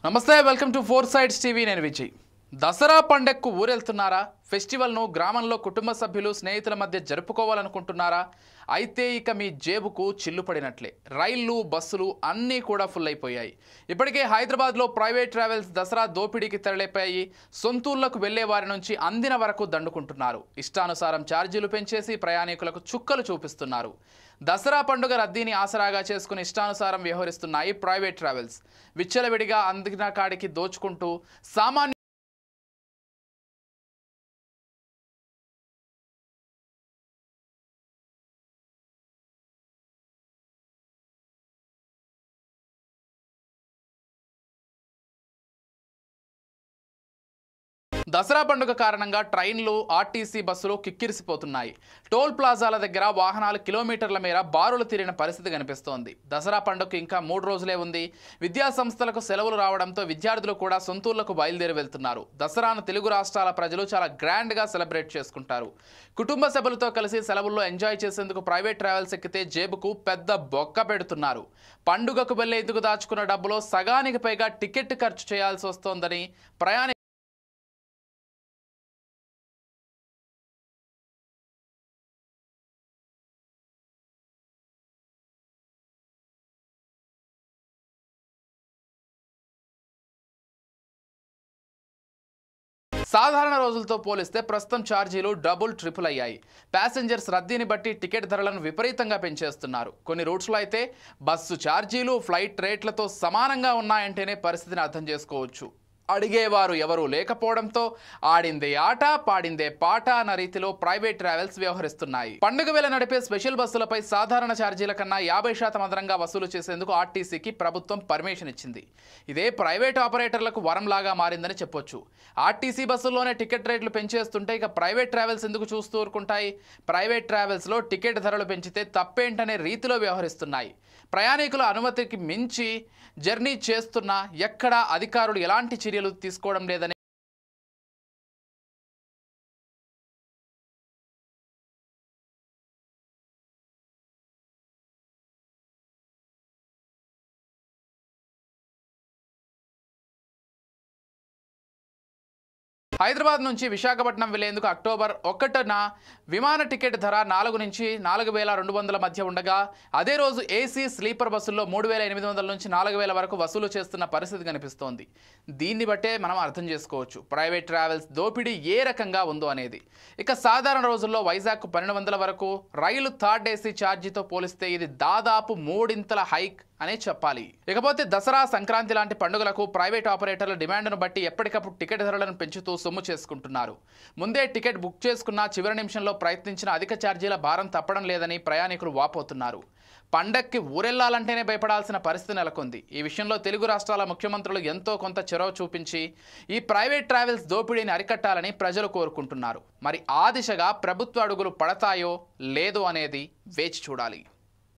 నమస్తే welcome to four sides TV నేను విజయ్ దసరా పండగకు ఊరెళ్తున్నారా ఫెస్టివల్ను గ్రామంలో కుటుంబ సభ్యులు స్నేహితుల మధ్య జరుపుకోవాలనుకుంటున్నారా అయితే ఇక మీ జేబుకు చిల్లు పడినట్లే రైళ్లు బస్సులు అన్నీ కూడా ఫుల్ అయిపోయాయి ఇప్పటికే హైదరాబాద్లో ప్రైవేట్ ట్రావెల్స్ దసరా దోపిడీకి తెరలేపాయి సొంతూళ్లకు వెళ్లే వారి నుంచి అందిన వరకు దండుకుంటున్నారు ఇష్టానుసారం ఛార్జీలు పెంచేసి ప్రయాణికులకు చుక్కలు చూపిస్తున్నారు దసరా పండుగ రద్దీని ఆసరాగా చేసుకుని ఇష్టానుసారం వ్యవహరిస్తున్నాయి ప్రైవేట్ ట్రావెల్స్ విచ్చలవిడిగా అందిన కాడికి దోచుకుంటూ సామాన్య దసరా పండుగ కారణంగా ట్రైన్లు ఆర్టీసీ బస్సులు కిక్కిరిసిపోతున్నాయి టోల్ ప్లాజాల దగ్గర వాహనాలు కిలోమీటర్ల మేర బారులు తీరిన పరిస్థితి కనిపిస్తోంది దసరా పండుగకు ఇంకా 3 రోజులే ఉంది విద్యా సంస్థలకు సెలవులు రావడంతో విద్యార్థులు కూడా సొంతూళ్లకు బయలుదేరి వెళ్తున్నారు దసరాను తెలుగు రాష్ట్రాల ప్రజలు చాలా గ్రాండ్ గా సెలబ్రేట్ చేసుకుంటారు కుటుంబ సభ్యులతో కలిసి సెలవుల్లో ఎంజాయ్ చేసేందుకు ప్రైవేట్ ట్రావెల్స్ ఎక్కితే జేబుకు పెద్ద బొక్క పెడుతున్నారు పండుగకు వెళ్లేందుకు దాచుకున్న డబ్బులో సగానికి పైగా టికెట్ ఖర్చు చేయాల్సి వస్తోందని ప్రయాణికులు సాధారణ రోజులతో పోలిస్తే ప్రస్తుతం ఛార్జీలు డబుల్ ట్రిపుల్ అయ్యాయి ప్యాసింజర్స్ రద్దీని బట్టి టికెట్ ధరలను విపరీతంగా పెంచేస్తున్నారు కొన్ని రూట్స్లో అయితే బస్సు ఛార్జీలు ఫ్లైట్ రేట్లతో సమానంగా ఉన్నాయంటేనే పరిస్థితిని అర్థం చేసుకోవచ్చు అడిగేవారు ఎవరూ లేకపోవడంతో ఆడిందే ఆట పాడిందే పాట అన్న రీతిలో ప్రైవేట్ ట్రావెల్స్ వ్యవహరిస్తున్నాయి పండుగ వేళ నడిపే స్పెషల్ బస్సులపై సాధారణ ఛార్జీల కన్నా 50% అదనంగా వసూలు చేసేందుకు ఆర్టీసీకి ప్రభుత్వం పర్మిషన్ ఇచ్చింది ఇదే ప్రైవేట్ ఆపరేటర్లకు వరంలాగా మారిందని చెప్పొచ్చు ఆర్టీసీ బస్సుల్లోనే టికెట్ రేట్లు పెంచేస్తుంటే ఇక ప్రైవేట్ ట్రావెల్స్ ఎందుకు చూస్తూ ఊరుకుంటాయి ప్రైవేట్ ట్రావెల్స్లో టికెట్ ధరలు పెంచితే తప్పేంటనే రీతిలో వ్యవహరిస్తున్నాయి ప్రయాణికుల అనుమతికి మించి జర్నీ చేస్తున్నా ఎక్కడా అధికారులు ఎలాంటి చర్యలు తీసుకోవడం లేదని హైదరాబాద్ నుంచి విశాఖపట్నం వెళ్లేందుకు అక్టోబర్ 1న విమాన టికెట్ ధర 4 నుంచి 4200 మధ్య ఉండగా అదే రోజు ఏసీ స్లీపర్ బస్సుల్లో 3800 నుంచి 4000 వరకు వసూలు చేస్తున్న పరిస్థితి కనిపిస్తోంది దీన్ని బట్టే మనం అర్థం చేసుకోవచ్చు ప్రైవేట్ ట్రావెల్స్ దోపిడీ ఏ రకంగా ఉందో అనేది ఇక సాధారణ రోజుల్లో వైజాగ్ 1200 వరకు రైలు థర్డ్ ఏసీ ఛార్జీతో పోలిస్తే ఇది దాదాపు 3 హైక్ అనే చెప్పాలి ఇకపోతే దసరా సంక్రాంతి లాంటి పండుగలకు ప్రైవేట్ ఆపరేటర్ల డిమాండ్ను బట్టి ఎప్పటికప్పుడు టికెట్ ధరలను పెంచుతూ సొమ్ము చేసుకుంటున్నారు ముందే టికెట్ బుక్ చేసుకున్న చివరి నిమిషంలో ప్రయత్నించిన అధిక ఛార్జీల భారం తప్పడం లేదని ప్రయాణికులు వాపోతున్నారు పండక్కి ఊరెళ్లాలంటేనే భయపడాల్సిన పరిస్థితి నెలకొంది ఈ విషయంలో తెలుగు రాష్ట్రాల ముఖ్యమంత్రులు ఎంతో కొంత చొరవ చూపించి ఈ ప్రైవేట్ ట్రావెల్స్ దోపిడీని అరికట్టాలని ప్రజలు కోరుకుంటున్నారు మరి ఆ దిశగా ప్రభుత్వ అడుగులు పడతాయో లేదో అనేది వేచి చూడాలి